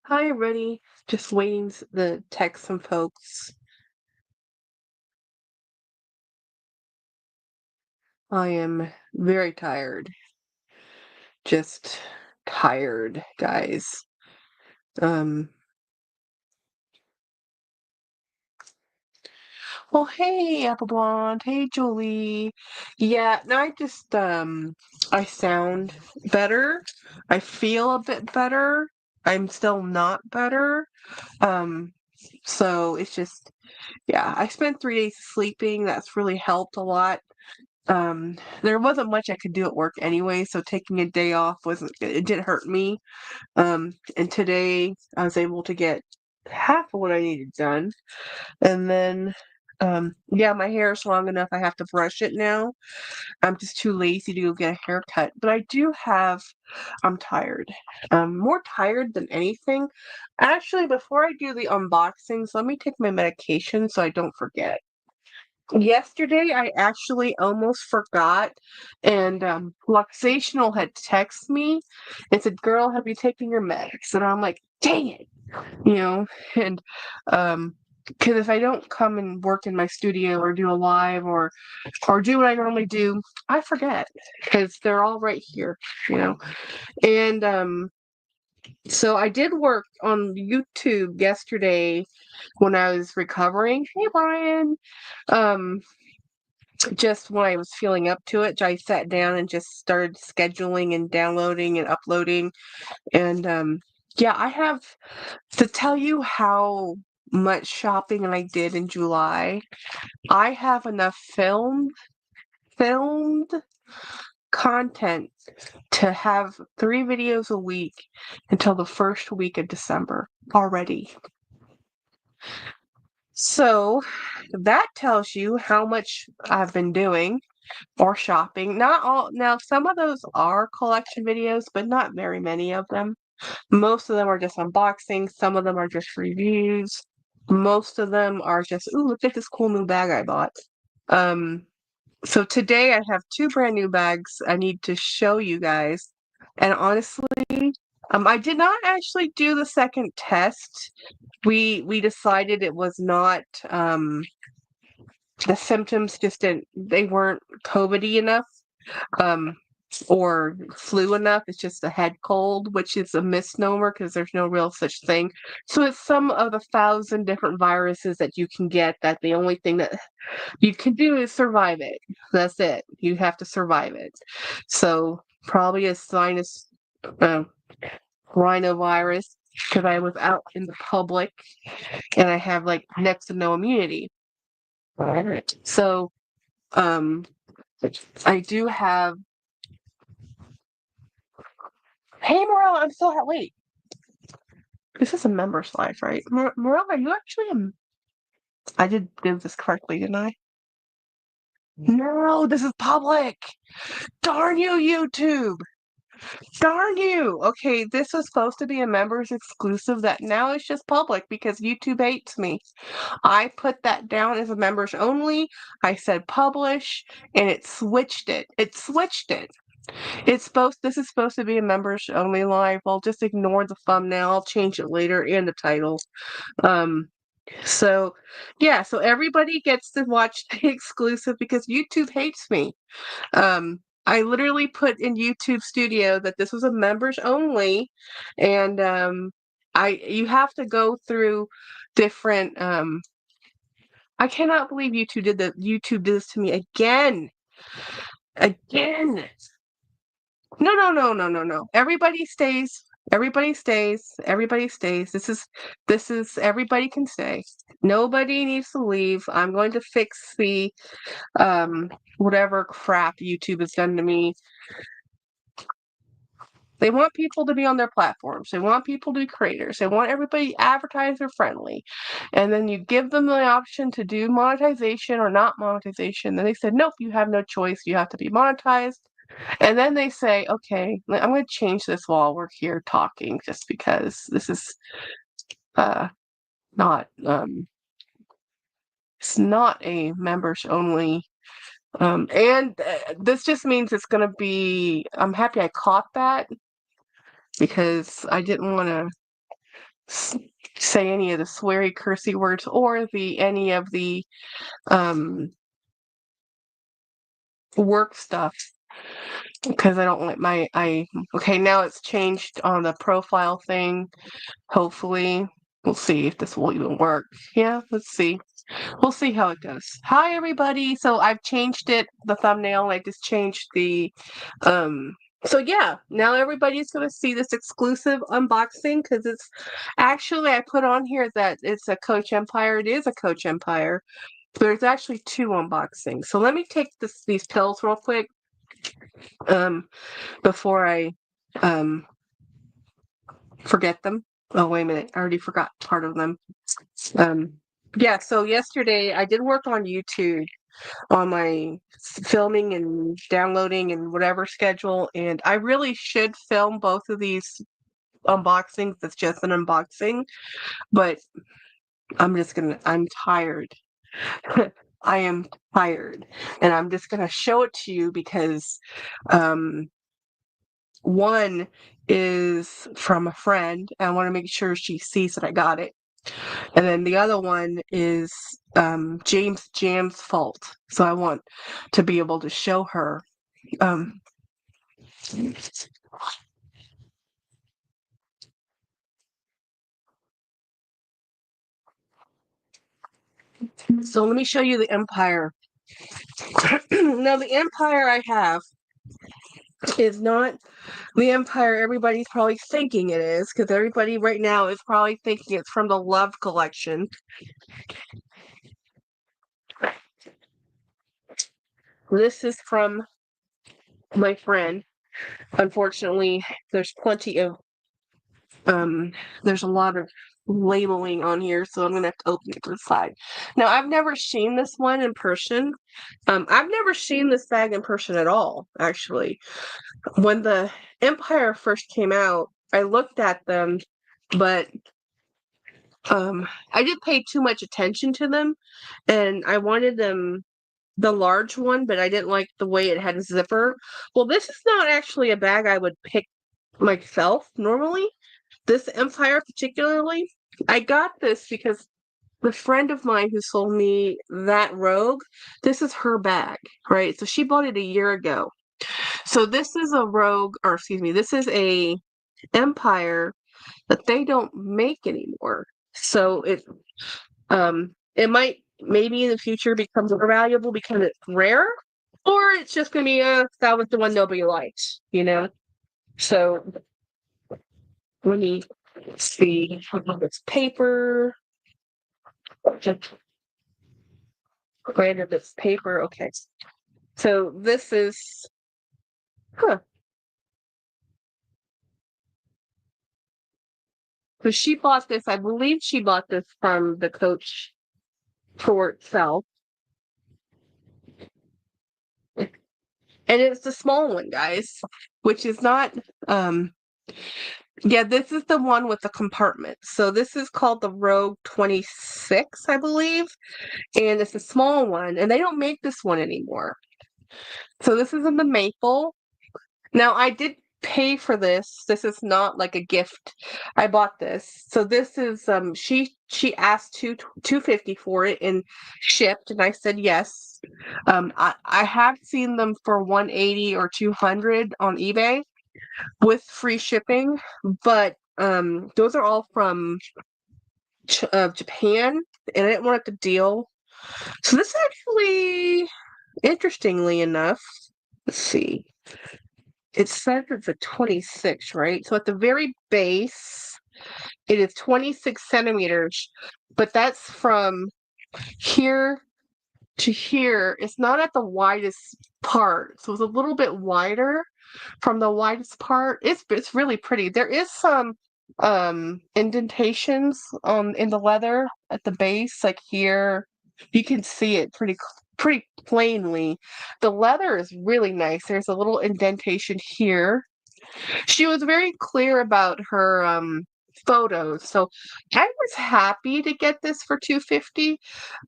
Hi, everybody. Just waiting to text some folks. I am very tired. Just tired, guys. Um, well, hey, Apple Blonde. Hey, Julie. Yeah, no, I sound better. I feel a bit better. I'm still not better. Um, so it's just, yeah, I spent 3 days sleeping. That's really helped a lot. There wasn't much I could do at work anyway, so taking a day off it didn't hurt me. And today I was able to get half of what I needed done. And then yeah, my hair is long enough I have to brush it now. I'm just too lazy to go get a haircut. But I'm tired. More tired than anything. Actually, before I do the unboxings, let me take my medication so I don't forget. Yesterday, I actually almost forgot, and Luxational had texted me and said, "Girl, have you taken your meds?" And I'm like, "Dang it," you know. And because if I don't come and work in my studio or do a live or do what I normally do, I forget because they're all right here, you know. And so I did work on YouTube yesterday when I was recovering. Hey, Brian. Um, just when I was feeling up to it, I sat down and just started scheduling and downloading and uploading. And yeah, I have to tell you how much shopping I did in July. I have enough filmed content to have 3 videos a week until the first week of December already. So that tells you how much I've been doing or shopping. Not all. Now, some of those are collection videos, but not very many of them. Most of them are just unboxing. Some of them are just reviews. Most of them are just, ooh, look at this cool new bag I bought. Um, so today I have 2 brand new bags I need to show you guys. And honestly, I did not actually do the second test. We decided it was not the symptoms just didn't they weren't COVID-y enough. Um or flu enough. It's just a head cold, which is a misnomer because there's no real such thing. So it's some of the 1,000 different viruses that you can get that the only thing that you can do is survive it. That's it. You have to survive it. So probably a sinus uh, rhinovirus because I was out in the public and I have like next to no immunity. So um I do have. Hey, Morella, I'm still wait. This is a member's life, right? Morella, are you actually I did do this correctly, didn't I? No, this is public. Darn you, YouTube. Darn you. Okay, this was supposed to be a members exclusive that now it's just public because YouTube hates me. I put that down as a members only. I said publish and it switched it. It switched it. This is supposed to be a members only live. I'll just ignore the thumbnail. I'll change it later and the title. Um so yeah, so everybody gets to watch the exclusive because YouTube hates me. I literally put in YouTube Studio that this was a members only, and I you have to go through different. I cannot believe YouTube did this to me again, again. No, no, no, no, no, no. Everybody stays. Everybody stays. Everybody stays. This is everybody can stay. Nobody needs to leave. I'm going to fix the whatever crap YouTube has done to me. They want people to be on their platforms. They want people to be creators. They want everybody advertiser friendly. And then you give them the option to do monetization or not monetization. Then they said, nope, you have no choice. You have to be monetized. And then they say, okay, I'm going to change this while we're here talking just because this is not, it's not a members only. And this just means it's going to be, I'm happy I caught that because I didn't want to say any of the sweary, cursy words or any of the work stuff, because I don't like okay, now it's changed on the profile thing. Hopefully, we'll see if this will even work. Yeah, let's see. We'll see how it goes. Hi, everybody. So I've changed the thumbnail. I just changed so yeah, now everybody's going to see this exclusive unboxing, because it's actually, I put on here that it's a Coach Empire. It is a Coach Empire. There's actually 2 unboxings. So let me take these pills real quick before I forget them. Oh, wait a minute. I already forgot part of them. Yeah, so yesterday I did work on YouTube on my filming and downloading and whatever schedule, and I really should film both of these unboxings. It's just an unboxing, but I'm tired. I am tired, and I'm just gonna show it to you because one is from a friend, and I want to make sure she sees that I got it. And then the other one is James Jam's fault. So I want to be able to show her. So let me show you the Empire. Now, the Empire I have is not the Empire everybody's probably thinking it is, because everybody right now is probably thinking it's from the Love collection. This is from my friend. Unfortunately, there's plenty of there's a lot of labeling on here, so I'm gonna have to open it to the side. Now, I've never seen this one in person. I've never seen this bag in person at all, actually. When the Empire first came out, I looked at them, but I didn't pay too much attention to them, and I wanted them the large one, but I didn't like the way it had a zipper. Well, this is not actually a bag I would pick myself normally. This Empire particularly, I got this because the friend of mine who sold me that Rogue, this is her bag, right? So she bought it a year ago. So this is a Rogue, or excuse me, this is a Empire that they don't make anymore. So it might maybe in the future become more valuable because it's rare, or it's just gonna be that was the one nobody liked, you know? So let me see this paper. Granted, this paper. Okay. So this is, huh. So she bought this, I believe she bought this from the Coach store itself. And it's the small one, guys, which is not, yeah, this is the one with the compartment. So this is called the Rogue 26, I believe. And it's a small one, and they don't make this one anymore. So this is in the maple. Now, I did pay for this. This is not like a gift. I bought this. So this is she asked $250 for it and shipped, and I said yes. I have seen them for $180 or $200 on eBay with free shipping, but those are all from Japan, and I didn't want it to deal. So this actually, interestingly enough, let's see. It says it's a 26, right? So at the very base, it is 26 centimeters, but that's from here to here. It's not at the widest part, so it's a little bit wider from the widest part. It's really pretty. There is some indentations in the leather at the base, like here. You can see it pretty plainly. The leather is really nice. There's a little indentation here. She was very clear about her photos. So I was happy to get this for $250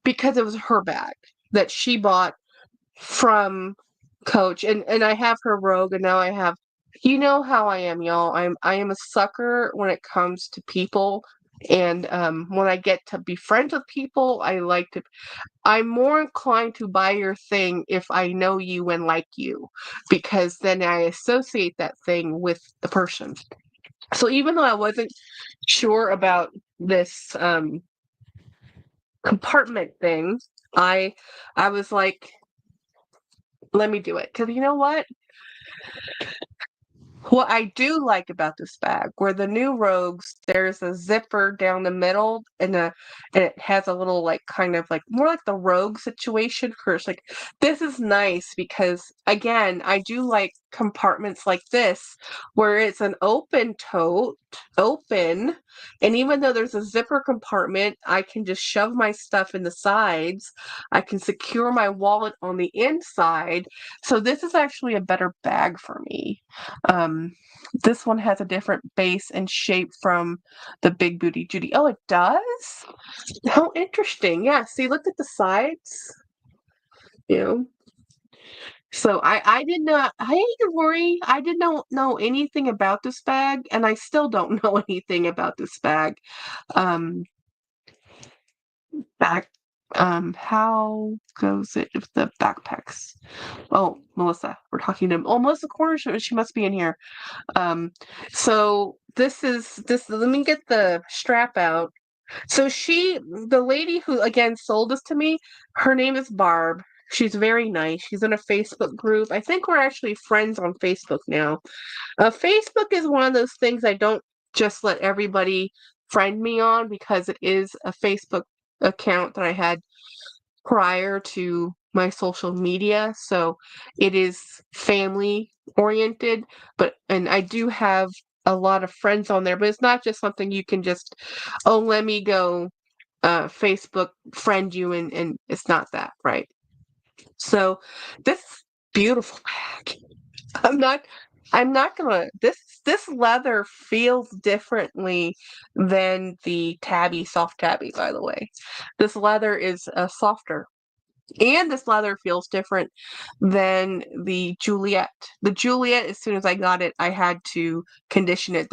because it was her bag that she bought from Coach. And I have her Rogue, and now I have, you know how I am, y'all. I am a sucker when it comes to people And when I get to be friends with people, I'm more inclined to buy your thing if I know you and like you, because then I associate that thing with the person. So even though I wasn't sure about this compartment thing, I I was like, let me do it. Because you know what? What I do like about this bag, where the new Rogues, there's a zipper down the middle and it has a little like kind of like more like the Rogue situation. First, like this is nice because again, I do like compartments like this where it's an open tote, open, and even though there's a zipper compartment, I can just shove my stuff in the sides. I can secure my wallet on the inside. So this is actually a better bag for me. Um, this one has a different base and shape from the Big Booty Judy. Oh, it does? How interesting. Yeah, see, look at the sides. You know. So I did not, hey Rory, I did not know anything about this bag, and I still don't know anything about this bag. Um, back, how goes it with the backpacks? Oh, Melissa, we're talking to, oh, Melissa Corner, she must be in here. Um, so this, let me get the strap out. So the lady who again sold this to me, her name is Barb. She's very nice. She's in a Facebook group. I think we're actually friends on Facebook now. Facebook is one of those things I don't just let everybody friend me on because it is a Facebook account that I had prior to my social media. So it is family oriented, and I do have a lot of friends on there, but it's not just something you can just, oh, let me go Facebook friend you, and it's not that, right? So this beautiful bag. I'm not I'm not gonna this leather feels differently than the tabby soft tabby, by the way. This leather is softer. And this leather feels different than the Juliet. The Juliet, as soon as I got it, I had to condition it.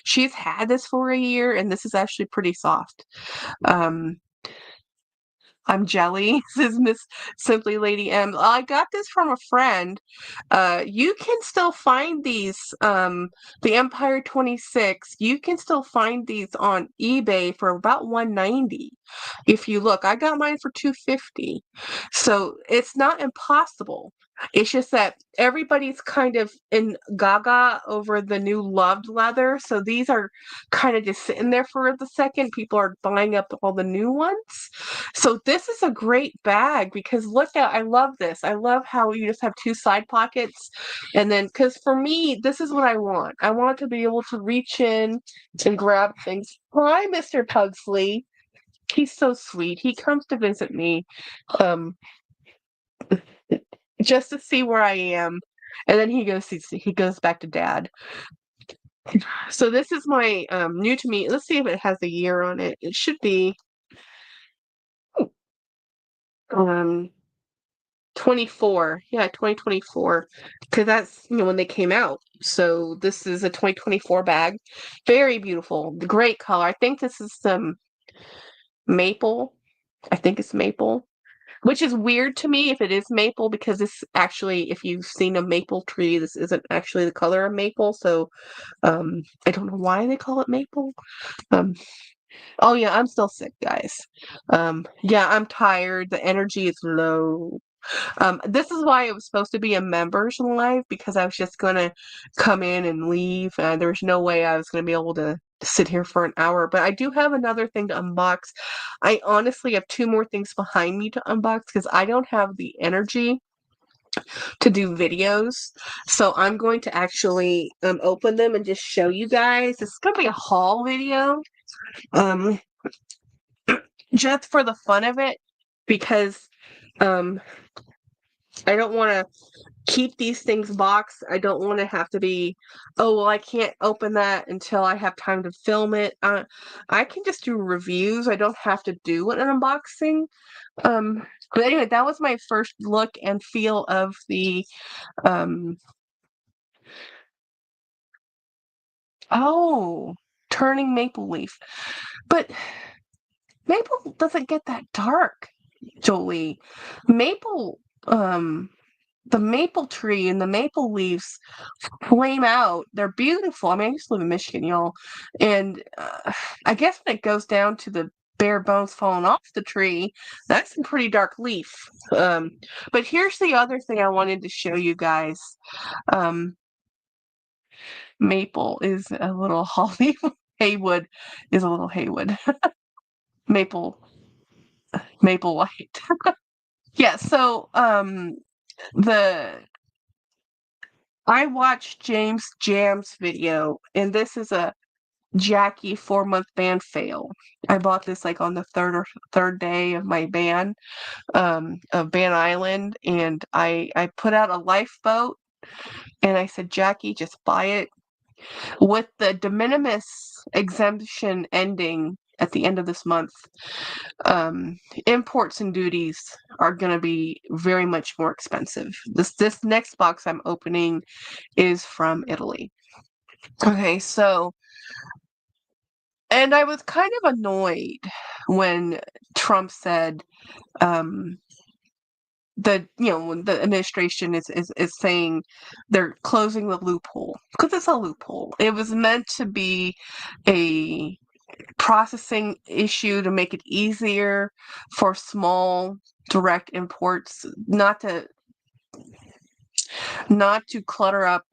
She's had this for a year, and this is actually pretty soft. Um, I'm jelly, says Miss Simply Lady M. I got this from a friend. You can still find these, the Empire 26. You can still find these on eBay for about 190. If you look, I got mine for 250. So it's not impossible. It's just that everybody's kind of in gaga over the new loved leather. So these are kind of just sitting there for the second. People are buying up all the new ones. So this is a great bag because look at, I love this. I love how you just have two side pockets. And then, because for me, this is what I want. I want to be able to reach in and grab things. Hi, Mr. Pugsley. He's so sweet. He comes to visit me just to see where I am. And then he goes back to dad. So this is my new to me. Let's see if it has a year on it. It should be um 24. Yeah, 2024. Because that's, when they came out. So this is a 2024 bag. Very beautiful. Great color. I think this is some maple. I think it's maple. Which is weird to me if it is maple, because this actually, if you've seen a maple tree, this isn't actually the color of maple. So I don't know why they call it maple. Um, oh yeah, I'm still sick, guys. Yeah, I'm tired. The energy is low. This is why it was supposed to be a members live, because I was just gonna come in and leave. There was no way I was gonna be able to sit here for an hour. But I do have another thing to unbox. I honestly have two more things behind me to unbox because I don't have the energy to do videos. So I'm going to actually open them and just show you guys. It's gonna be a haul video. Um, just for the fun of it, because um I don't want to keep these things boxed. I don't want to have to be, oh, well, I can't open that until I have time to film it. I can just do reviews. I don't have to do an unboxing. But anyway, that was my first look and feel of the, um, oh, turning maple leaf. But maple doesn't get that dark, Jolie. Maple, the maple tree and the maple leaves flame out. They're beautiful. I mean, I used to live in Michigan, y'all. And I guess when it goes down to the bare bones falling off the tree, that's a pretty dark leaf. But here's the other thing I wanted to show you guys. Maple is a little holly. Haywood is a little Haywood. Maple, maple white. Yeah, so the I watched James Jam's video, and this is a Jackie 4-month ban fail. I bought this like on the third day of my ban, of Ban Island, and I put out a lifeboat, and I said, Jackie, just buy it. With the de minimis exemption ending at the end of this month, imports and duties are going to be very much more expensive. This next box I'm opening is from Italy. Okay, so, and I was kind of annoyed when Trump said, when the administration is saying they're closing the loophole, because it's a loophole. It was meant to be a processing issue to make it easier for small direct imports, not to clutter up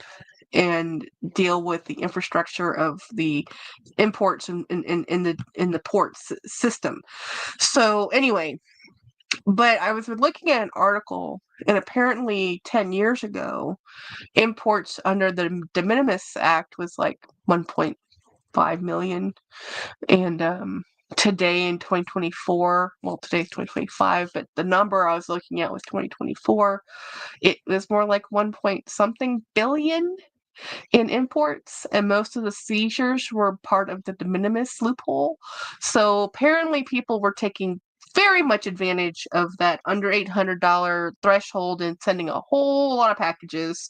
and deal with the infrastructure of the imports in the ports system. So anyway, but I was looking at an article, and apparently 10 years ago, imports under the De Minimis Act was like 1.5 million. And today in 2024, well, today's 2025, but the number I was looking at was 2024. It was more like 1 point something billion in imports, and most of the seizures were part of the de minimis loophole. So apparently people were taking very much advantage of that under $800 threshold and sending a whole lot of packages.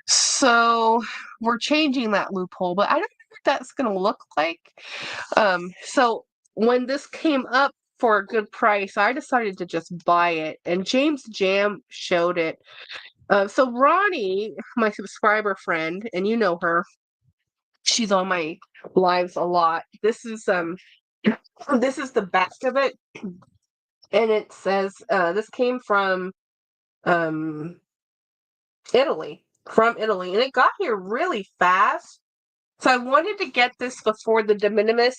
So we're changing that loophole, but I don't know what that's going to look like. So when this came up for a good price, I decided to just buy it, and James Jam showed it. So Ronnie, my subscriber friend, and you know her, she's on my lives a lot. This is the back of it, and it says this came from um Italy, and it got here really fast. So I wanted to get this before the de minimis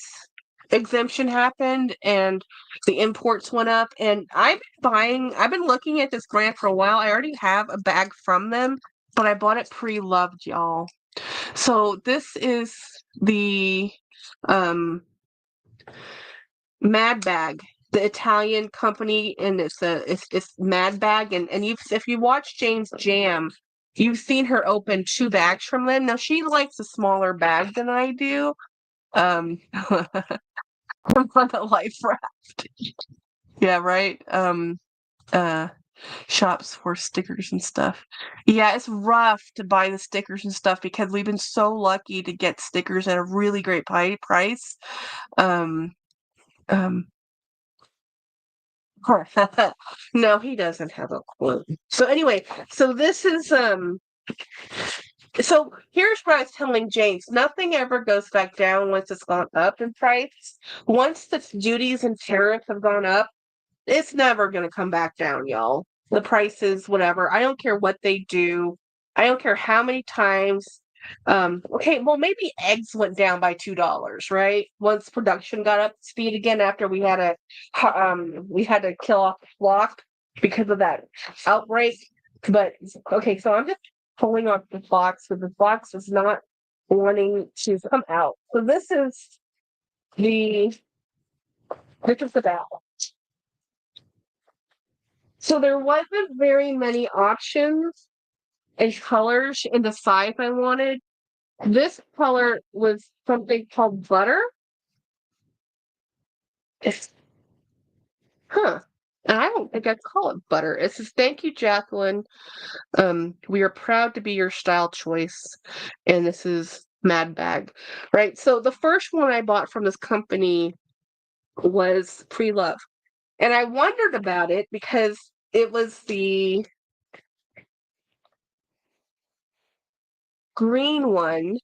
exemption happened and the imports went up. And I've been looking at this brand for a while. I already have a bag from them, but I bought it pre-loved, y'all. So this is the Mad Bag, the Italian company, and it's Mad Bag, and if you watch Jane's Jam, you've seen her open 2 bags from them. Now she likes a smaller bag than I do. I'm on the life raft. Yeah, right. Shops for stickers and stuff. Yeah, it's rough to buy the stickers and stuff because we've been so lucky to get stickers at a really great price. Um, um, no, he doesn't have a clue. So anyway, so this is so here's what I was telling James. Nothing ever goes back down once it's gone up in price. Once the duties and tariffs have gone up, it's never going to come back down, y'all. The prices, whatever. I don't care what they do. I don't care how many times. Okay, well, maybe eggs went down by $2, right? Once production got up to speed again after we had to kill off the flock because of that outbreak. But okay, so I'm just pulling off the box, so the box is not wanting to come out. So the this is the bell. So there wasn't very many options and colors in the size I wanted. This color was something called butter. It's, and I don't think I'd call it butter. It says, "Thank you, Jacqueline. We are proud to be your style choice." And this is Mad bag, right? So the first one I bought from this company was Pre-Love. And I wondered about it because it was the green one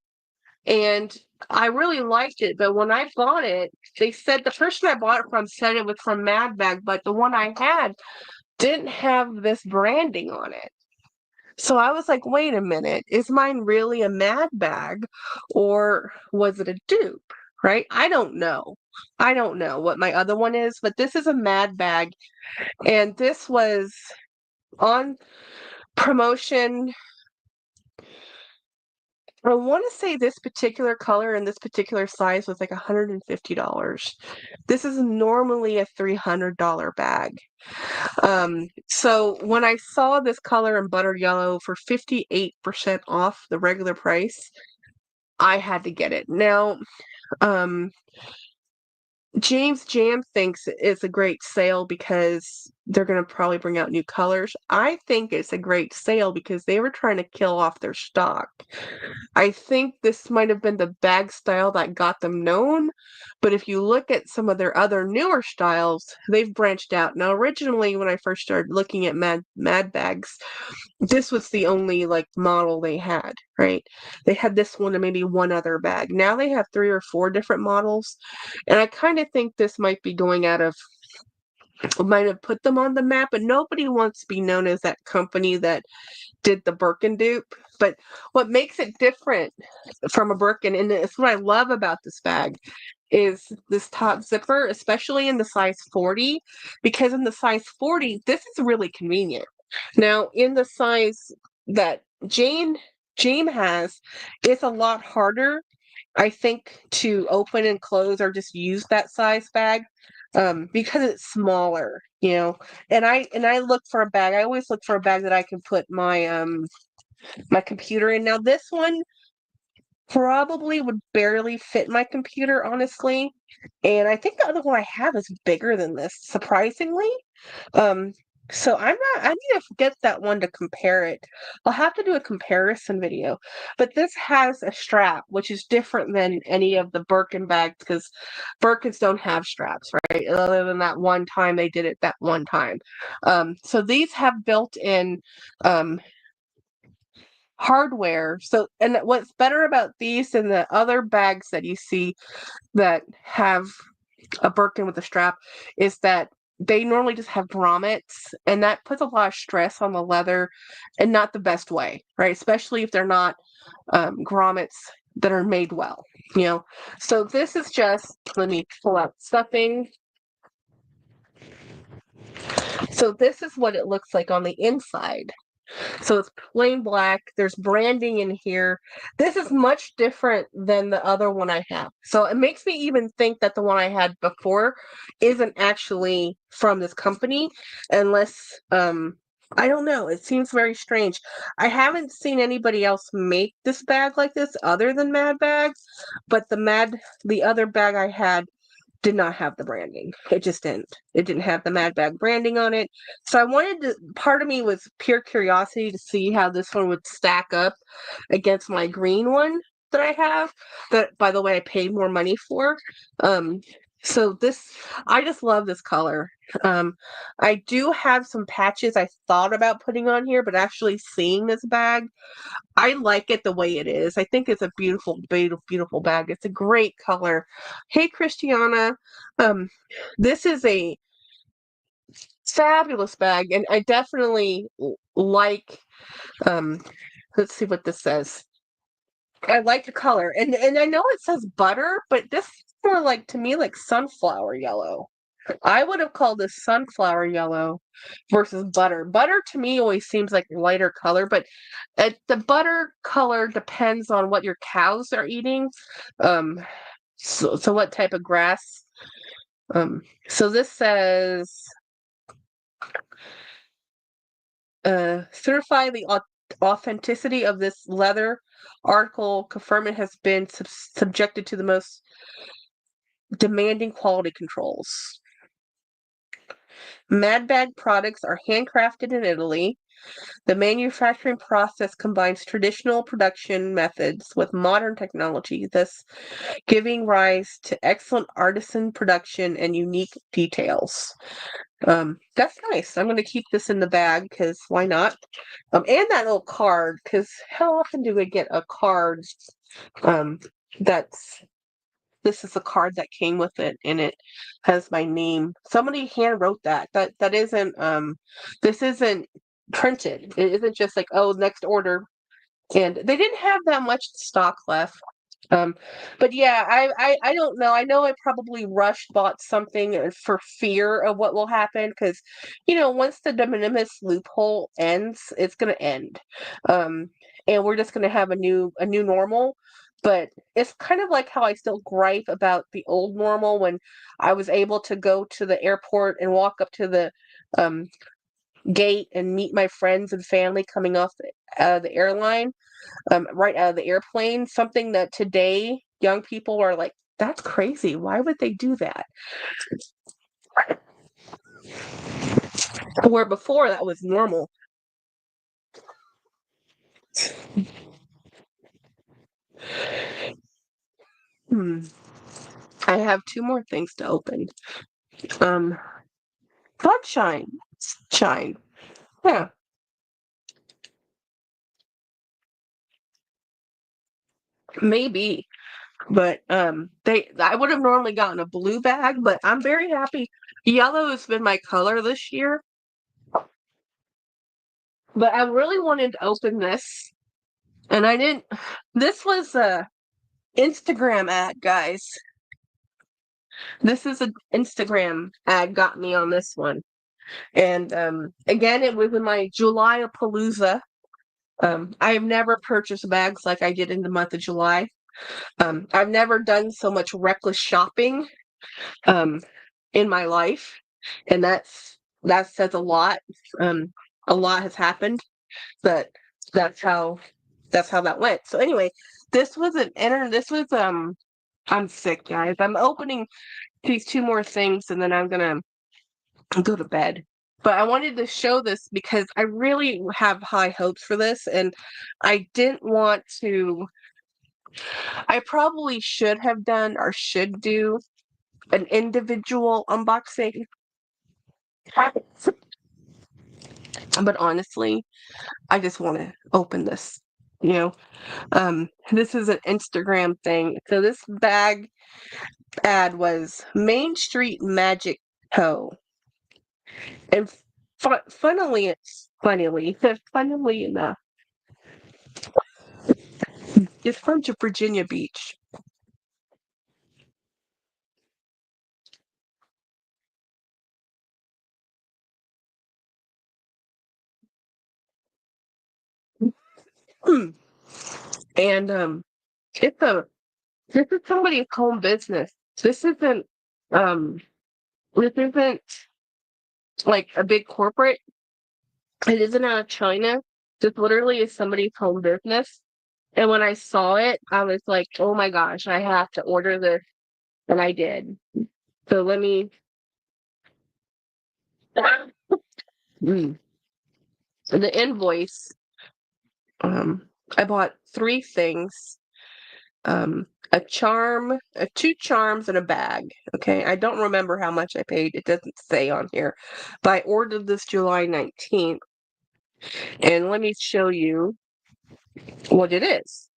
and I really liked it. But when I bought it, they said the person I bought it from said it was from Mad Bag, but the one I had didn't have this branding on it. So I was like, wait a minute, is mine really a Mad Bag or was it a dupe? Right? I don't know. I don't know what my other one is, but this is a Mad Bag. And this was on promotion. I want to say this particular color and this particular size was like $150. This is normally a $300 bag. So when I saw this color in butter yellow for 58% off the regular price, I had to get it. Now, um, James Jam thinks it's a great sale because they're going to probably bring out new colors. I think it's a great sale because they were trying to kill off their stock. I think this might have been the bag style that got them known, but if you look at some of their other newer styles, they've branched out. Now, originally, when I first started looking at Mad Bags, this was the only like model they had, right? They had this one and maybe one other bag. Now they have 3 or 4 different models, and I kind of think this might be going out of might have put them on the map, but nobody wants to be known as that company that did the Birkin dupe. But what makes it different from a Birkin, and it's what I love about this bag, is this top zipper, especially in the size 40, because in the size 40, this is really convenient. Now, in the size that Jane has, it's a lot harder, I think, to open and close or just use that size bag because it's smaller, you know. And I look for a bag. I always look for a bag that I can put my computer in. Now, this one probably would barely fit my computer, honestly. And I think the other one I have is bigger than this, surprisingly. Um, so I need to get that one to compare it. I'll have to do a comparison video. But this has a strap, which is different than any of the Birkin bags because Birkins don't have straps, right? Other than that one time they did it that one time. So these have built-in hardware. So, and what's better about these than the other bags that you see that have a Birkin with a strap is that they normally just have grommets, and that puts a lot of stress on the leather and not the best way, right? Especially if they're not grommets that are made well, you know? So this is just, let me pull out stuffing. So this is what it looks like on the inside. So it's plain black. There's branding in here. This is much different than the other one I have. So it makes me even think that the one I had before isn't actually from this company, unless I don't know. It seems very strange. I haven't seen anybody else make this bag like this other than Mad Bags, but the other bag I had did not have the branding. It just didn't. It didn't have the Mad Bag branding on it. So I wanted to, part of me was pure curiosity to see how this one would stack up against my green one that I have, that, by the way, I paid more money for. Um, so this, I just love this color. I do have some patches I thought about putting on here, but actually seeing this bag, I like it the way it is. I think it's a beautiful, beautiful, beautiful bag. It's a great color. Hey, Christiana. Um, this is a fabulous bag, and I definitely like, um, let's see what this says. I like the color, and I know it says butter, but this is more like, to me, like sunflower yellow. I would have called this sunflower yellow versus butter. Butter to me always seems like a lighter color, but the butter color depends on what your cows are eating. Um, so what type of grass? So this says certify the authenticity of this leather article. Confirm it has been subjected to the most demanding quality controls. Mad Bag products are handcrafted in Italy. The manufacturing process combines traditional production methods with modern technology, thus giving rise to excellent artisan production and unique details. That's nice. I'm going to keep this in the bag because why not? And that little card, because how often do we get a card um, that's this is a card that came with it and it has my name. Somebody hand wrote that. That isn't this isn't printed. It isn't just like, oh, next order. And they didn't have that much stock left. Um, but yeah, I don't know. I know I probably rushed bought something for fear of what will happen because, once the de minimis loophole ends, it's gonna end, um, and we're just gonna have a new normal. But it's kind of like how I still gripe about the old normal when I was able to go to the airport and walk up to the um, gate and meet my friends and family coming off the airline right out of the airplane, something that today young people are like, that's crazy. Why would they do that? Where before that was normal. Hmm. I have two more things to open. Um, Sunshine. Shine. Yeah, maybe. But I would have normally gotten a blue bag, but I'm very happy. Yellow has been my color this year. But I really wanted to open this, and I didn't. This was a Instagram ad, guys. This is an Instagram ad got me on this one. And again, it was in my July Palooza. I've never purchased bags like I did in the month of July. I've never done so much reckless shopping um, in my life, and that says a lot. Um, a lot has happened, but that's how that's how that went. So anyway, this was an enter. This was I'm sick, guys. I'm opening these two more things, and then I'm gonna go to bed. But I wanted to show this because I really have high hopes for this, and I didn't want to. I probably should have done or should do an individual unboxing, but honestly, I just want to open this. You know, this is an Instagram thing. So this bag ad was Main Street Magic Toe, and funnily enough, it's from Virginia Beach. Hmm. And it's a this is somebody's home business. This isn't um this isn't like a big corporate. It isn't out of China. This literally is somebody's home business. And when I saw it, I was like, oh my gosh, I have to order this. And I did. So let me mm. The invoice. I bought three things. A charm, two charms, and a bag. Okay, I don't remember how much I paid. It doesn't say on here, but I ordered this July 19th, and let me show you what it is.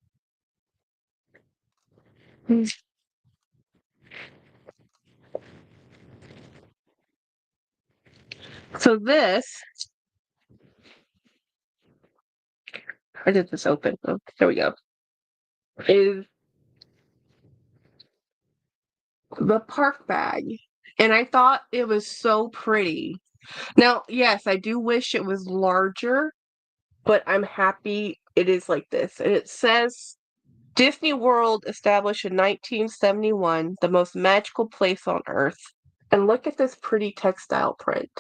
So this, I did this open. Oh, there we go. Is the park bag, and I thought it was so pretty. Now, yes, I do wish it was larger, but I'm happy it is like this, and it says Disney World established in 1971, the most magical place on earth. And look at this pretty textile print.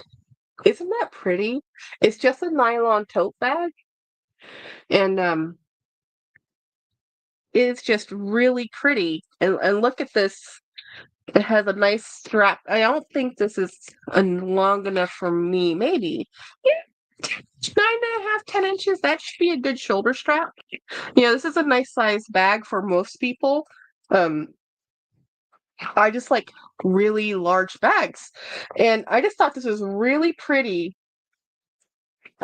Isn't that pretty? It's just a nylon tote bag, and it's just really pretty. And look at this. It has a nice strap. I don't think this is long enough for me. Maybe. Yeah. 9.5, 10 inches. That should be a good shoulder strap. This is a nice size bag for most people. Um, I just like really large bags. And I just thought this was really pretty.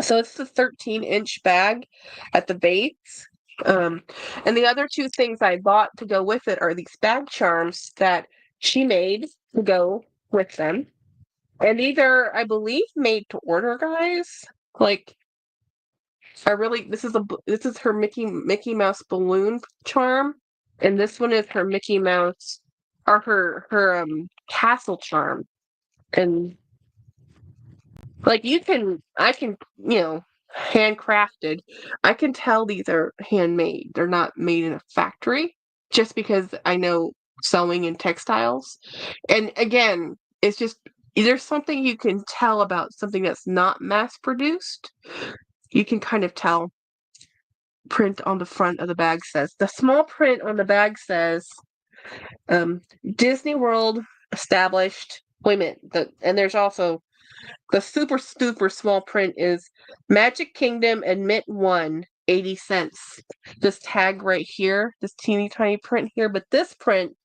So it's the 13-inch bag at the base. Um, and the other two things I bought to go with it are these bag charms that she made to go with them. And these are, I believe, made to order, guys. Like, this is her Mickey Mouse balloon charm, and this one is her Mickey Mouse or her castle charm. And like I can, handcrafted. I can tell these are handmade. They're not made in a factory just because I know sewing and textiles. And again, it's just there's something you can tell about something that's not mass produced. You can kind of tell. Print on the front of the bag says. The small print on the bag says Disney World established. Wait a minute. And there's also the super small print is Magic Kingdom and Mint 1, 80 cents. This tag right here, this teeny tiny print here, but this print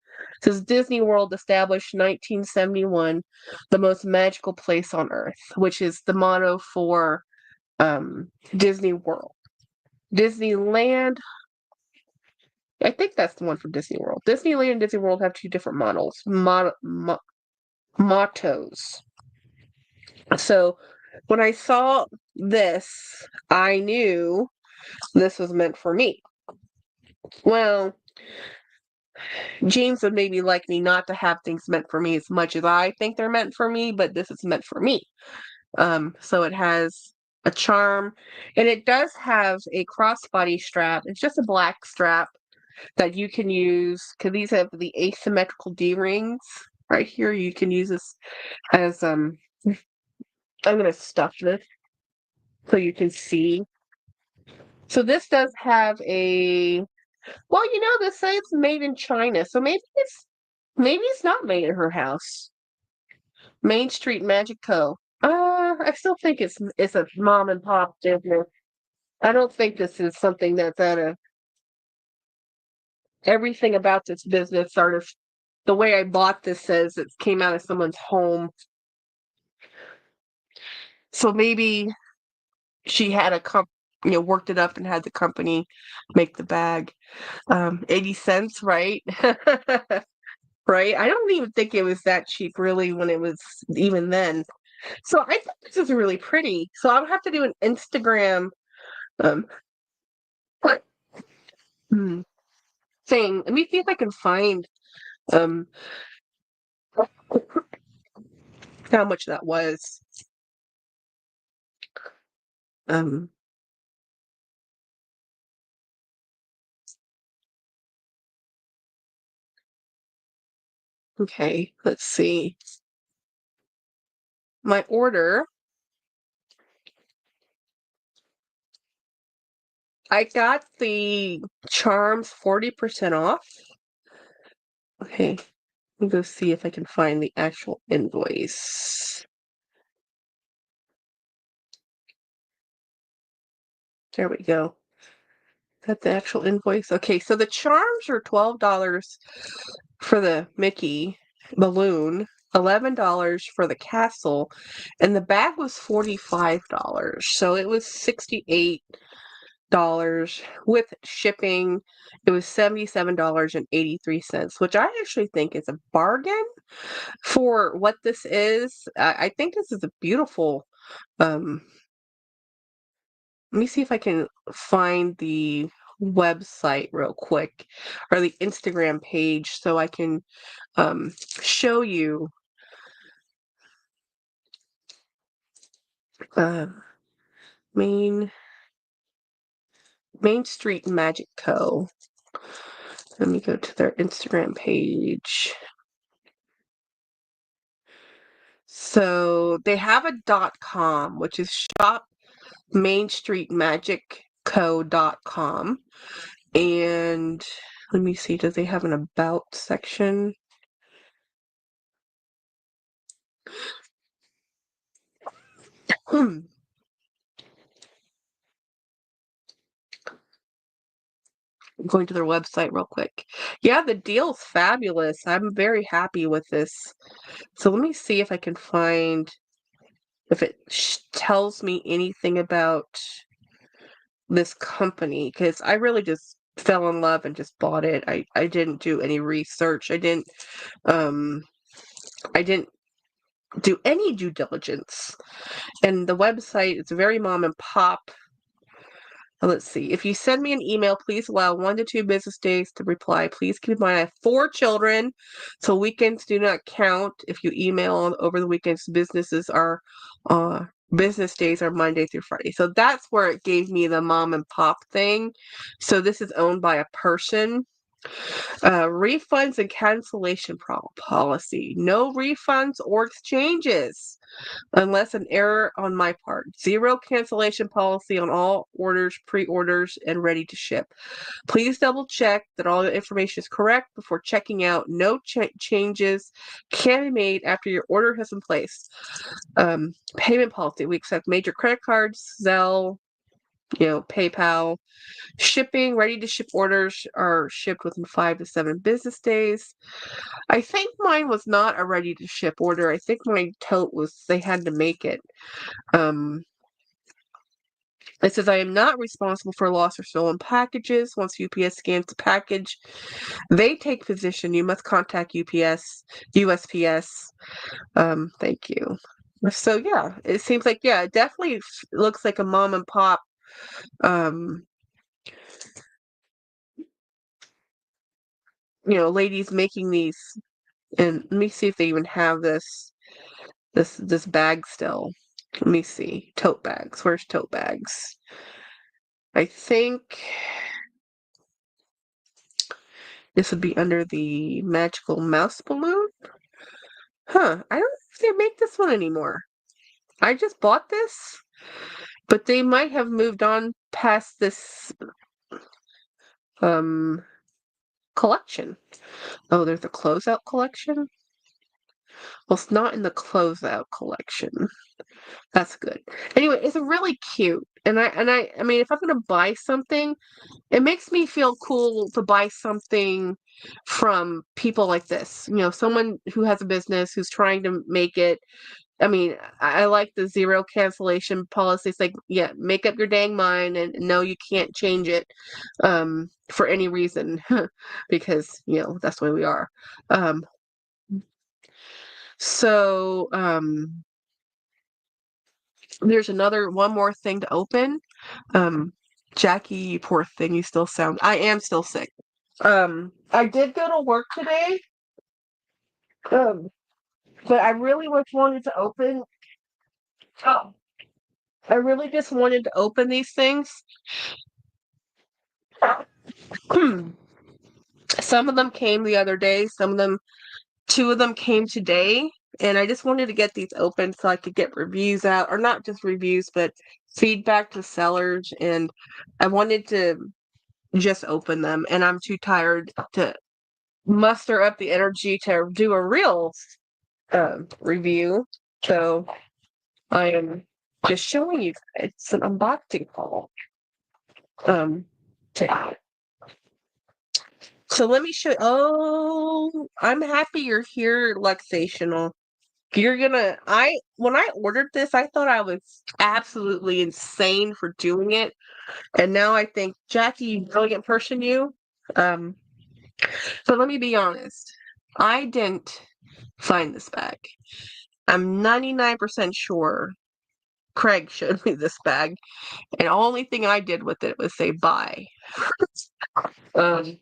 says Disney World established 1971, the most magical place on earth, which is the motto for Disney World. Disneyland, I think that's the one for Disney World. Disneyland and Disney World have two different mottos. So when I saw this, I knew this was meant for me. Well, James would maybe like me not to have things meant for me as much as I think they're meant for me, but this is meant for me. So it has a charm, and it does have a crossbody strap. It's just a black strap that you can use because these have the asymmetrical D rings right here. You can use this as I'm gonna stuff this so you can see. So this does have a this says it's made in China, so maybe it's not made at her house. Main Street Magic Co. I still think it's a mom and pop business. I don't think this is something that's at a everything about this business sort of the way I bought this says it came out of someone's home. So maybe she had worked it up and had the company make the bag. 80 cents, right? Right? I don't even think it was that cheap really when it was even then. So I think this is really pretty. So I'll have to do an Instagram um hmm, thing. Let me see if I can find um how much that was. Um okay, let's see. My order, I got the charms 40% off. Okay, let me go see if I can find the actual invoice. There we go. Is that the actual invoice? Okay, so the charms are $12 for the Mickey balloon, $11 for the castle, and the bag was $45. So it was $68 with shipping. It was $77.83, which I actually think is a bargain for what this is. I think this is a beautiful let me see if I can find the website real quick or the Instagram page so I can show you uh, Main Main Street Magic Co. Let me go to their Instagram page. So they have a .com, which is shopmainstreetmagicco.com. And let me see, does they have an about section? I'm going to their website real quick. Yeah, the deal's fabulous. I'm very happy with this. So let me see if I can find if it tells me anything about this company because I really just fell in love and just bought it. I didn't do any research. Um I didn't do any due diligence. And the website is very mom and pop. Let's see. If you send me an email, please allow 1 to 2 business days to reply. Please keep in mind I have 4 children, so weekends do not count. If you email over the weekends, uh, business days are Monday through Friday. So that's where it gave me the mom and pop thing. So this is owned by a person. Refunds and cancellation policy. No refunds or exchanges unless an error on my part. 0 cancellation policy on all orders, pre-orders, and ready to ship. Please double check that all the information is correct before checking out. No changes can be made after your order has been placed. Payment policy. We accept major credit cards, Zelle, PayPal. Shipping, ready to ship orders are shipped within 5 to 7 business days. I think mine was not a ready to ship order. I think my tote was, they had to make it. It says, I am not responsible for lost or stolen packages. Once UPS scans the package, they take position. You must contact USPS. Thank you. So yeah, it seems like, yeah, it definitely looks like a mom and pop, ladies making these. And let me see if they even have this bag still. Let me see. Tote bags. Where's tote bags? I think this would be under the magical mouse balloon. Huh. I don't know if they make this one anymore. I just bought this, but they might have moved on past this collection. Oh, there's a closeout collection? Well, it's not in the closeout collection. That's good. Anyway, it's really cute. And I mean, if I'm gonna buy something, it makes me feel cool to buy something from people like this. Someone who has a business who's trying to make it. I mean, I like the 0 cancellation policy. It's like, yeah, make up your dang mind and no, you can't change it for any reason because, that's the way we are. Um, so there's one more thing to open. Jackie, you poor thing, I am still sick. I did go to work today, um, but I really just wanted to open. Oh, I really just wanted to open these things. Some of them came the other day. 2 of them came today, and I just wanted to get these open so I could get reviews out, or not just reviews, but feedback to sellers. And I wanted to just open them, and I'm too tired to muster up the energy to do a real review. So I am just showing you. It's an unboxing haul. Today. So let me show. Oh, I'm happy you're here, Luxational. When I ordered this, I thought I was absolutely insane for doing it, and now I think, Jackie, you brilliant person, you. Um, so let me be honest. I didn't find this bag. I'm 99% sure Craig showed me this bag, and the only thing I did with it was say bye. Um,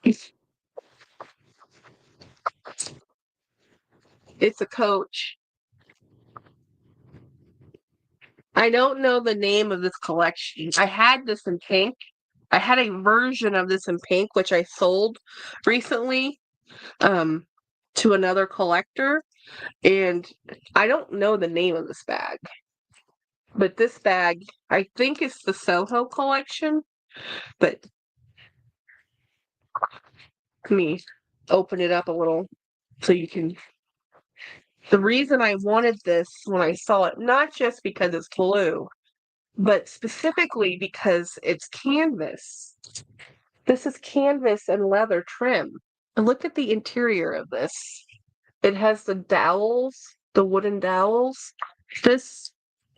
it's a Coach. I don't know the name of this collection. I had this in pink. I had a version of this in pink, which I sold recently um, to another collector, and I don't know the name of this bag. But this bag, I think it's the Soho collection, but let me open it up a little so you can. The reason I wanted this when I saw it, not just because it's blue, but specifically because it's canvas. This is canvas and leather trim. And look at the interior of this. It has the dowels, the wooden dowels. This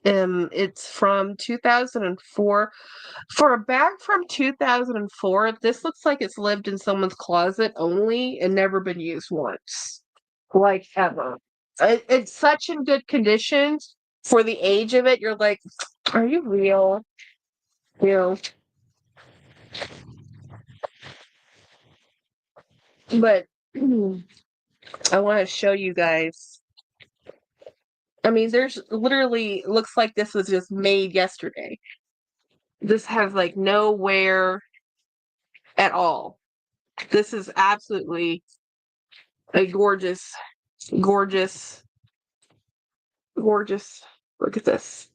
it's from 2004. For a bag from 2004, this looks like it's lived in someone's closet only and never been used once. Like ever. It's such in good condition for the age of it. You're like, are you real? You know, but I want to show you guys. I mean, there's literally looks like this was just made yesterday. This has like no wear at all. This is absolutely a gorgeous, gorgeous, gorgeous. Look at this.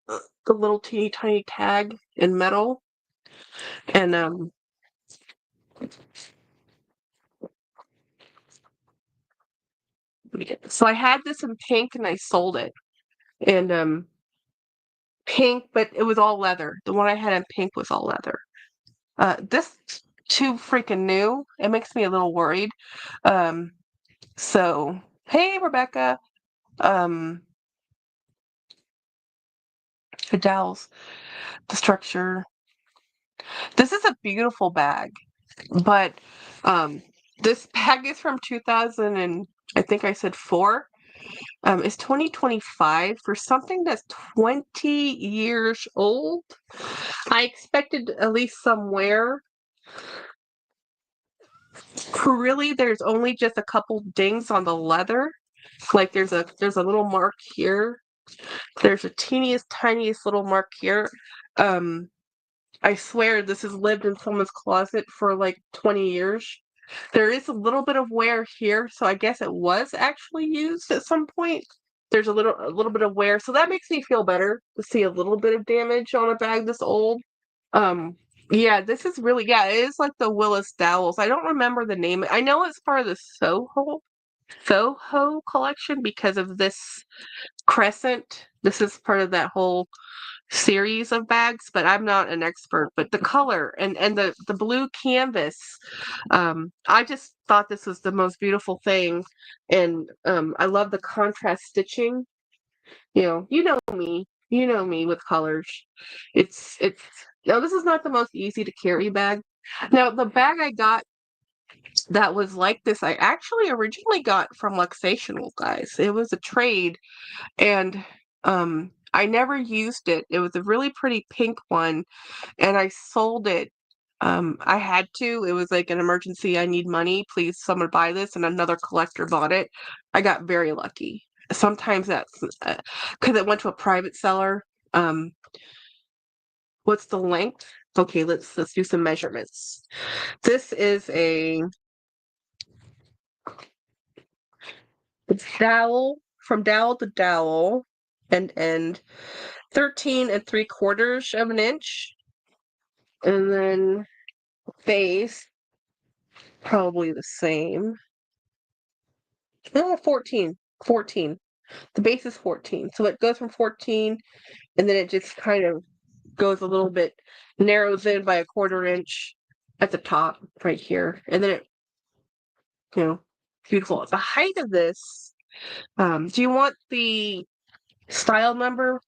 The little teeny tiny tag in metal. And so I had this in pink and I sold it. And pink, but it was all leather. The one I had in pink was all leather. This too freaking new. It makes me a little worried. Um, so hey Rebecca. Um the dowels, the structure. This is a beautiful bag, but um this bag is from 2000 and I think I said four. It's 2025 for something that's 20 years old. I expected at least some wear. Really, there's only just a couple dings on the leather. Like there's a little mark here. There's a teeniest, tiniest little mark here. Um, I swear this has lived in someone's closet for like 20 years. There is a little bit of wear here, so I guess it was actually used at some point. There's a little bit of wear, so that makes me feel better to see a little bit of damage on a bag this old. Um, yeah, this is really yeah, it is like the Willis Dowels. I don't remember the name. I know it's part of the Soho collection because of this crescent. This is part of that whole series of bags, but I'm not an expert. But the color and the blue canvas, I just thought this was the most beautiful thing, and I love the contrast stitching. You know me with colors. It's now this is not the most easy to carry bag. Now the bag I got that was like this, I actually originally got from Luxational guys. It was a trade and I never used it. It was a really pretty pink one and I sold it. I had to. It was like an emergency. I need money. Please, someone buy this. And another collector bought it. I got very lucky. Sometimes that's because it went to a private seller. Um, what's the length? Okay, let's do some measurements. This is a it's dowel from dowel to dowel and 13 and 3/4 of an inch. And then base, probably the same. 14. 14. The base is 14. So it goes from 14 and then it just kind of goes a little bit, narrows in by 1/4 inch at the top right here. And then it, beautiful. The height of this, do you want the style number?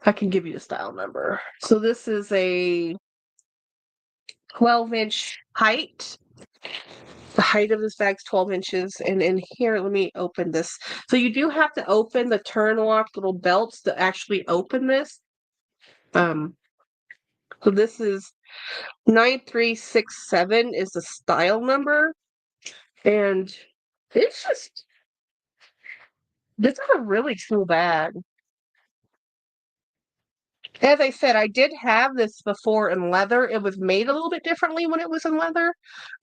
I can give you the style number. So this is a 12-inch height. The height of this bag's 12 inches. And in here, let me open this. So you do have to open the turn lock little belts to actually open this. So this is 9367 is the style number. And it's just, this is a really cool bag. As I said, I did have this before in leather. It was made a little bit differently when it was in leather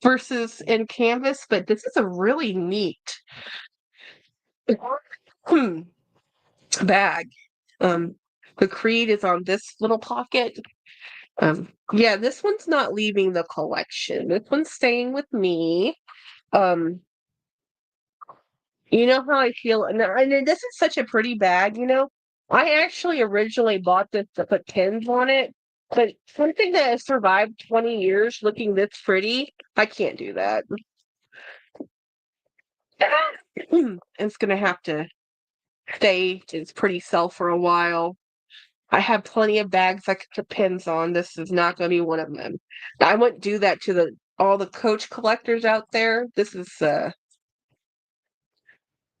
versus in canvas, but this is a really neat bag. The creed is on this little pocket. Yeah, this one's not leaving the collection. This one's staying with me. Um, you know how I feel, and this is such a pretty bag, I actually originally bought this to put pins on it, But something that has survived 20 years looking this pretty, I can't do that. It's gonna have to stay its pretty self for a while. I have plenty of bags I could put pins on. This is not gonna be one of them. I wouldn't do that to the all the Coach collectors out there. This is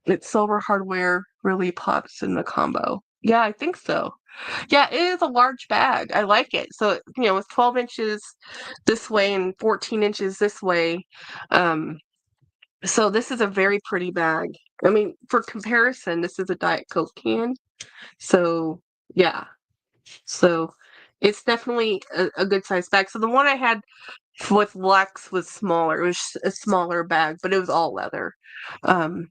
it's silver hardware really pops in the combo. Yeah, I think so. Yeah, it is a large bag. I like it. So, it's 12 inches this way and 14 inches this way. So this is a very pretty bag. I mean, for comparison, this is a Diet Coke can. So, yeah. So it's definitely a good size bag. So the one I had with Lex was smaller. It was a smaller bag, but it was all leather. Um,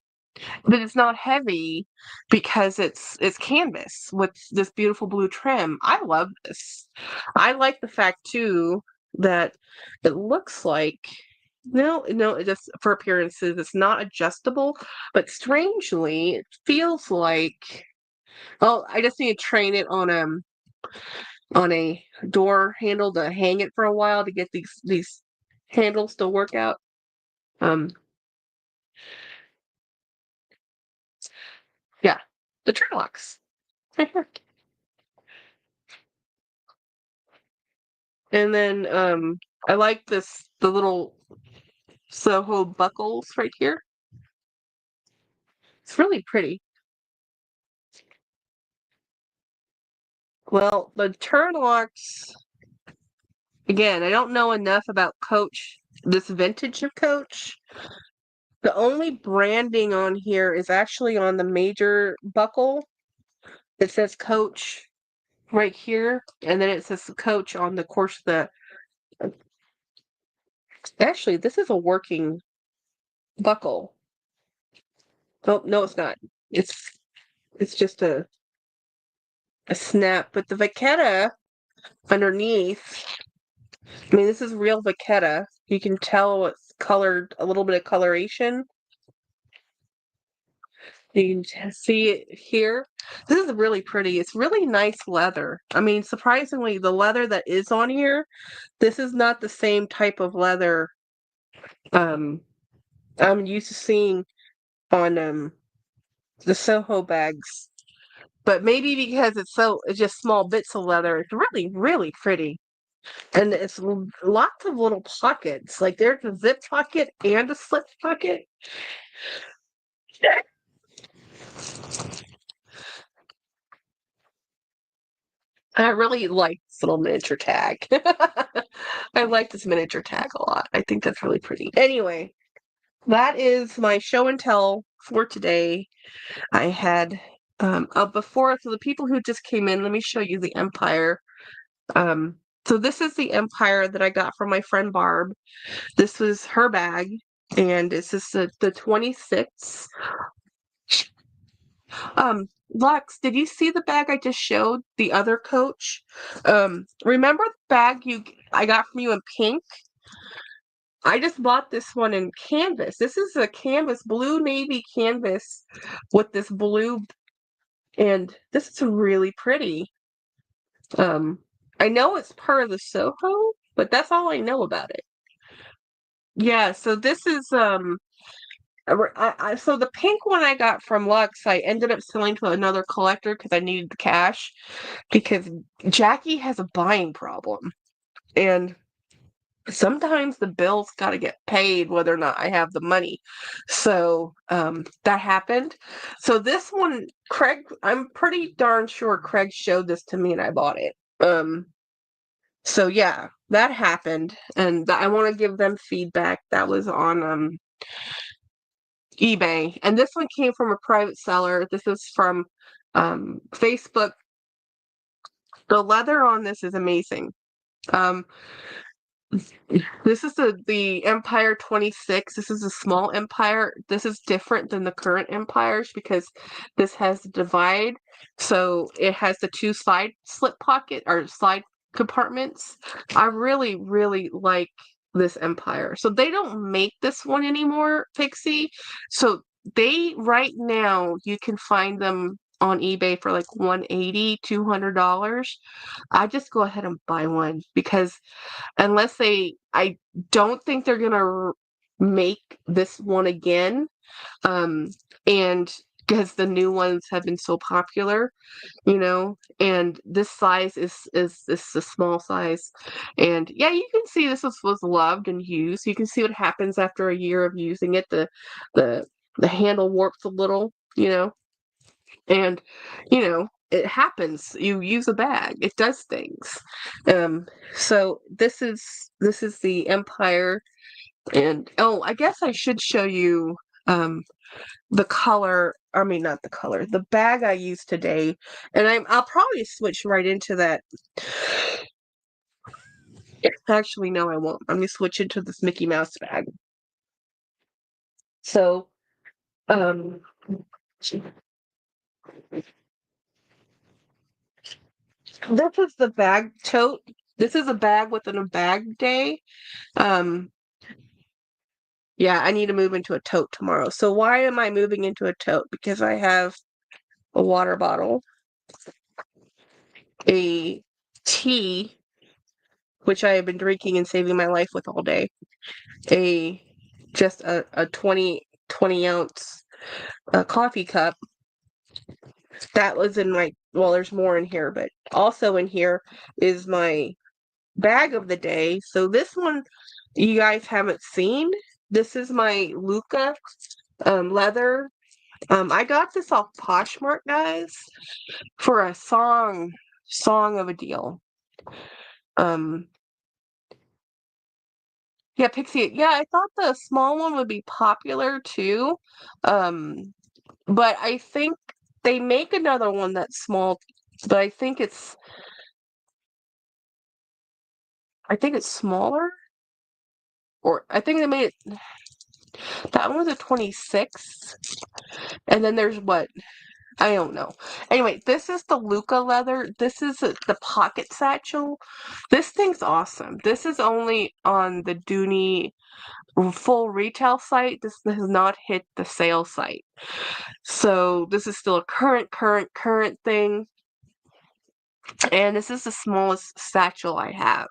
but it's not heavy because it's canvas with this beautiful blue trim. I love this. I like the fact too that it looks like no, it just for appearances it's not adjustable, but strangely it feels like I just need to train it on a door handle to hang it for a while to get these handles to work out. Um yeah, the turn locks. And then I like the little Soho buckles right here. It's really pretty. Well, the turn locks, again, I don't know enough about Coach, this vintage of Coach. The only branding on here is actually on the major buckle. It says Coach right here, and then it says Coach on the course. Actually, this is a working buckle. Oh, no, it's not. It's just a snap, but the vachetta underneath. I mean, this is real vachetta. You can tell it's colored, a little bit of coloration. You can see it here. This is really pretty. It's really nice leather. I mean, surprisingly, the leather that is on here, this is not the same type of leather um I'm used to seeing on the Soho bags. But maybe because it's just small bits of leather, it's really, really pretty. And it's lots of little pockets. Like there's a zip pocket and a slip pocket. I really like this little miniature tag. I like this miniature tag a lot. I think that's really pretty. Anyway, that is my show and tell for today. I had before, so the people who just came in, let me show you the Empire. So this is the Empire that I got from my friend Barb. This was her bag, and this is the 26. Lex, did you see the bag I just showed? The other Coach? Remember the bag I got from you in pink? I just bought this one in canvas. This is a canvas, blue navy canvas with this blue, and this is really pretty. Um, I know it's part of the Soho, but that's all I know about it. Yeah, so this is so the pink one I got from Lux, I ended up selling to another collector because I needed the cash because Jackie has a buying problem. And sometimes the bills got to get paid whether or not I have the money. So that happened. So this one, Craig, I'm pretty darn sure Craig showed this to me and I bought it. So yeah, that happened. And I want to give them feedback. That was on eBay. And this one came from a private seller. This is from Facebook. The leather on this is amazing. Um, this is the Empire 26. This is a small Empire. This is different than the current Empires because this has the divide. So it has the two side slip pocket or side compartments. I really, really like this Empire. So they don't make this one anymore, Pixie. So they right now you can find them on eBay for like $180, $200, I just go ahead and buy one because I don't think they're gonna make this one again. And because the new ones have been so popular, and this size is this a small size, and yeah, you can see this was loved and used. You can see what happens after a year of using it. The the handle warps a little, and it happens. You use a bag, it does things. So this is the Empire, and oh, I guess I should show you the color. I mean, not the color, the bag I used today, and I'll probably switch right into that. Actually, no, I won't. I'm gonna switch into this Mickey Mouse bag. So, um, this is the bag tote. This is a bag within a bag day. Um, yeah, I need to move into a tote tomorrow. So why am I moving into a tote? Because I have a water bottle, a tea, which I have been drinking and saving my life with all day, a just a 20 ounce coffee cup. That was in my, well, there's more in here, but also in here is my bag of the day. So this one you guys haven't seen. This is my Luca leather. I got this off Poshmark, guys, for a song of a deal. Um, yeah, Pixie. Yeah, I thought the small one would be popular too. Um, but I think they make another one that's small, but I think it's smaller, or I think they made it, that one was a 26, and then there's what, I don't know. Anyway, this is the Luca leather. This is the pocket satchel. This thing's awesome. This is only on the Dooney full retail site. This has not hit the sale site. So this is still a current thing. And this is the smallest satchel I have.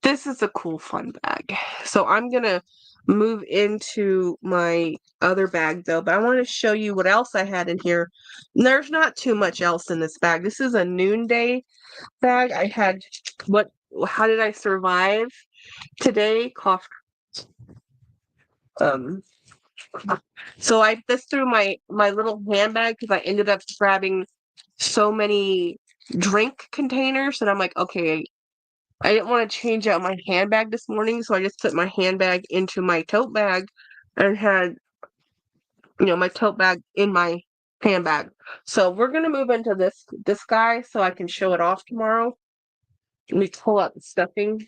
This is a cool, fun bag. So I'm going to move into my other bag, though. But I want to show you what else I had in here. And there's not too much else in this bag. This is a noonday bag. I had, how did I survive today? Cough. Um, so I this through my little handbag because I ended up grabbing so many drink containers, and I'm like, okay, I didn't want to change out my handbag this morning, so I just put my handbag into my tote bag and had, my tote bag in my handbag. So we're gonna move into this guy so I can show it off tomorrow. Let me pull out the stuffing,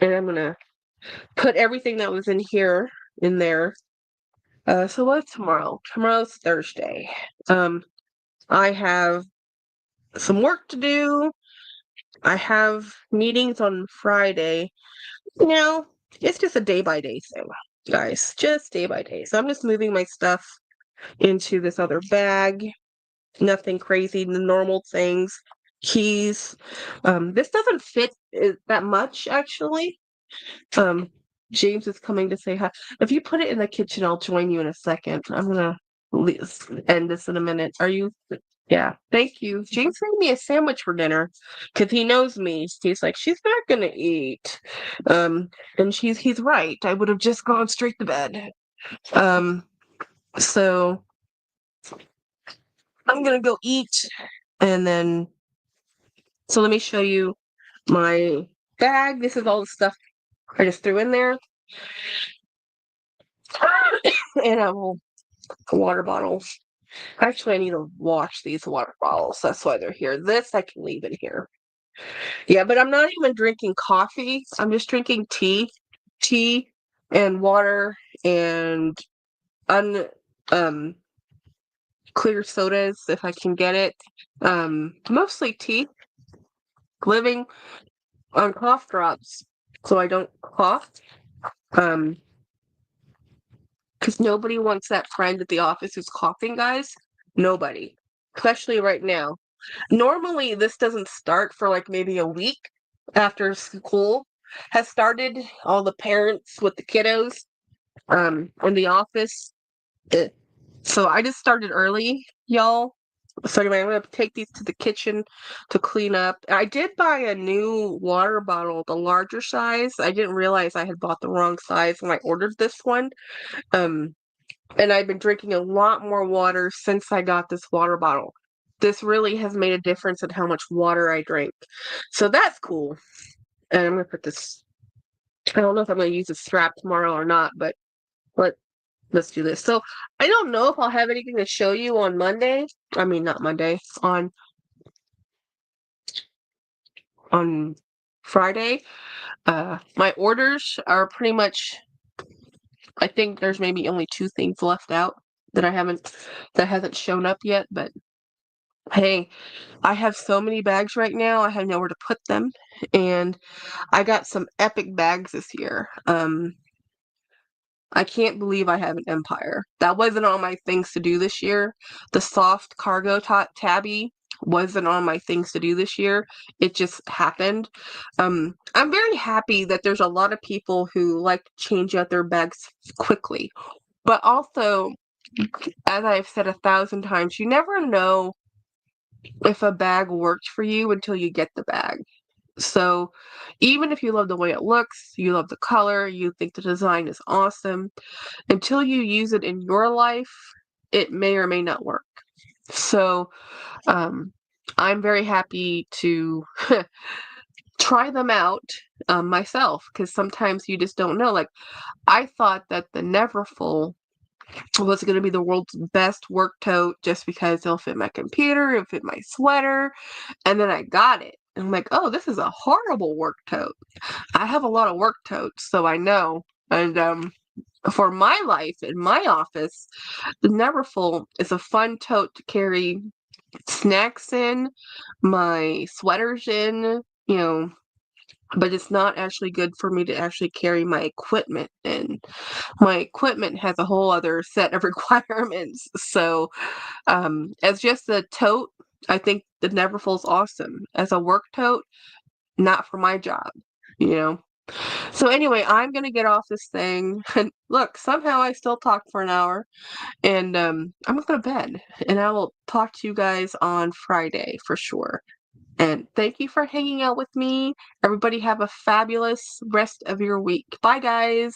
and I'm gonna put everything that was in here in there. So what's tomorrow? Tomorrow's Thursday. I have some work to do. I have meetings on Friday. It's just a day by day thing, guys. Just day by day. So I'm just moving my stuff into this other bag. Nothing crazy, the normal things. Keys. This doesn't fit that much, actually. Um, James is coming to say hi. If you put it in the kitchen, I'll join you in a second. I'm gonna end this in a minute. Are you? Yeah, thank you. James made me a sandwich for dinner because he knows me. He's like, she's not gonna eat. And he's right. I would have just gone straight to bed. Um, so I'm gonna go eat, and then so let me show you my bag. This is all the stuff I just threw in there, and a water bottle. Actually, I need to wash these water bottles. That's why they're here. This I can leave in here. Yeah, but I'm not even drinking coffee. I'm just drinking tea and water and un um clear sodas if I can get it. Mostly tea. Living on cough drops so I don't cough. Um Because nobody wants that friend at the office who's coughing, guys. Nobody. Especially right now. Normally, this doesn't start for like maybe a week after school has started. All the parents with the kiddos in the office. Uh, So I just started early, y'all. So anyway, I'm gonna take these to the kitchen to clean up. I did buy a new water bottle, the larger size. I didn't realize I had bought the wrong size when I ordered this one. Um, and I've been drinking a lot more water since I got this water bottle. This really has made a difference in how much water I drink. So that's cool. And I'm gonna put this, I don't know if I'm gonna use the strap tomorrow or not, but let let's do this. So I don't know if I'll have anything to show you on Monday. I mean not Monday, on Friday. My orders are pretty much, I think there's maybe only two things left out that that hasn't shown up yet, but hey, I have so many bags right now, I have nowhere to put them. And I got some epic bags this year. I can't believe I have an Empire. That wasn't on my things to do this year. The soft cargo tabby wasn't on my things to do this year. It just happened. I'm very happy that there's a lot of people who like to change out their bags quickly. But also, as I've said 1,000 times, you never know if a bag works for you until you get the bag. So even if you love the way it looks, you love the color, you think the design is awesome, until you use it in your life, it may or may not work. So I'm very happy to try them out myself, because sometimes you just don't know. Like, I thought that the Neverfull was going to be the world's best work tote just because it'll fit my computer, it'll fit my sweater, and then I got it. And I'm like, oh, this is a horrible work tote. I have a lot of work totes, so I know. And for my life in my office, the Neverfull is a fun tote to carry snacks in, my sweaters in, but it's not actually good for me to actually carry my equipment in. My equipment has a whole other set of requirements. So, as just a tote, I think the Neverfull's awesome. As a work tote, not for my job, you know? So anyway, I'm gonna get off this thing. And look, somehow I still talk for an hour. And I'm gonna go to bed. And I will talk to you guys on Friday for sure. And thank you for hanging out with me. Everybody have a fabulous rest of your week. Bye, guys.